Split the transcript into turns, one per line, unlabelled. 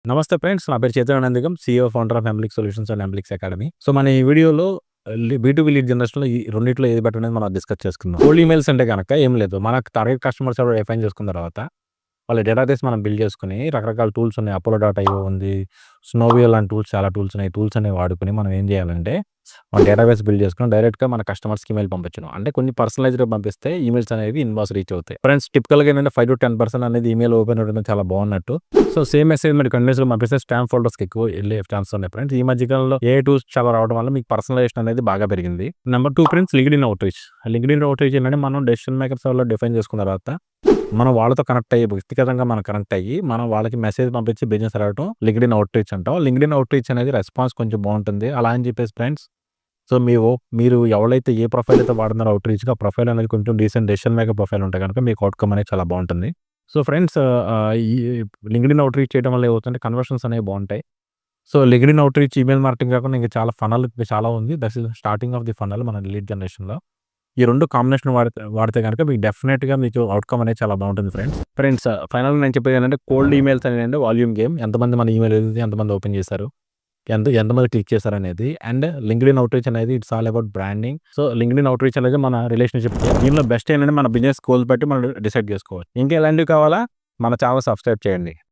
నమస్తే ఫ్రెండ్స్. నా పేరు Chaitanya Nandigam, CEO, founder of Emblic Solutions and Emblic's Academy. So, మన ఈ వీడియోలో బీ2బీ లీడ్ జనరేషన్‌లో ఈ రెండిట్లో ఏది బెటర్ అనేది మనం డిస్కస్ చేసుకుందాం. కోల్డ్ ఈమెయిల్స్ అంటే గనక ఏం లేదు. మనకు టార్గెట్ కస్టమర్స్ ఎవరో డిఫైన్ చేసుకున్న తర్వాత, వాళ్ళ డేటాబేస్ మనం బిల్డ్ చేసుకొని రకరకాల టూల్స్ ఉన్నాయి. అపోలో.io ఉంది. స్నోవియో లాంటి టూల్స్, చాలా టూల్స్ ఉన్నాయి. టూల్స్ అనేవి వాడుకొని మనం ఏం చేయాలంటే, మన డేటాబేస్ బిల్డ్ చేసుకొని డైరెక్ట్‌గా మన కస్టమర్స్‌కి ఈమెయిల్ పంపించడం. అంటే కొన్ని పర్సనలైజ్డ్‌గా పంపిస్తే ఈమెయిల్స్ అనేవి ఇన్బాక్స్ రీచ్ అవుతాయి. ఫ్రెండ్స్, టిపికల్‌గా ఏంటంటే 5-10% అనేది ఈమెయిల్ ఓపెన్ అవ్వడం చాలా బాగున్నట్టు. సో, సేమ్ మెసేజ్ మీరు కంటిన్యూస్‌గా పంపిస్తే స్పామ్ ఫోల్డర్స్‌కి ఎక్కువ వెళ్ళే ఛాన్సెస్ ఉన్నాయి ఫ్రెండ్స్. ఈ మధ్య కాలంలో ఏఐ టూల్స్ చాలా రావడం వల్ల మీకు పర్సనలైజేషన్ అనేది బాగా పెరిగింది. Number 2 friends, LinkedIn outreach. LinkedIn outreach ఏంటంటే మనం డెసిషన్ మేకర్స్ ఎవరో డిఫైన్ చేసుకున్న తర్వాత, మనం వాళ్ళతో కనెక్ట్ అయ్యి, వ్యక్తిగతంగా మనం కనెక్ట్ అయ్యి, మనం వాళ్ళకి మెసేజ్ పంపించి బిజినెస్ అడగటం లింక్డ్ఇన్ అవుట్‌రీచ్ అంటాం. లింక్డ్ఇన్ అవుట్‌రీచ్ అనేది రెస్పాన్స్ కొంచెం బాగుంటుంది. అలా అని చెప్పేసి ఫ్రెండ్స్, సో, మీరు ఎవరైతే ఏ ప్రొఫైల్ అయితే వాడుతున్నారో అవుట్‌రీచ్‌కి, ఆ ప్రొఫైల్ అనేది కొంచెం డీసెంట్ డెసిషన్ మేకర్ ప్రొఫైల్ ఉంటే గనుక మీకు అవుట్‌కమ్ అనేది చాలా బాగుంటుంది. సో, ఫ్రెండ్స్, ఈ లింక్డ్ఇన్ అవుట్‌రీచ్ చేయడం వల్ల ఏమవుతుందంటే కన్వర్షన్స్ అనేవి బాగుంటాయి. So, LinkedIn outreach, email marketing కాకుండా ఇంకా చాలా ఫనల్ చాలా ఉంది. That is starting of the funnel మన లీడ్ జనరేషన్‌లో. ఈ 2 కాంబినేషన్ వాడితే గనుక మీకు డెఫినిట్‌గా మీకు అవుట్‌కమ్ అనేది చాలా బాగుంటుంది ఫ్రెండ్స్. ఫైనల్‌గా నేను చెప్పేది ఏంటంటే, కోల్డ్ ఈమెయిల్స్ అనేది వాల్యూమ్ గేమ్. ఎంతమంది మన ఈమెయిల్ ఎంతమంది ఓపెన్ చేశారు, ఎంతమంది క్లిక్ చేశారనేది. అండ్ లింక్డ్ఇన్ అవుట్‌రీచ్ అనేది it's all about branding. So, LinkedIn outreach అనేది మన రిలేషన్‌షిప్. దీనిలో బెస్ట్ ఏంటంటే మన బిజినెస్ గోల్ బట్టి మనం డిసైడ్ చేసుకోవచ్చు. ఇంకా ఎలాంటివి కావాలా, మన ఛానెల్ సబ్స్క్రైబ్ చేయండి.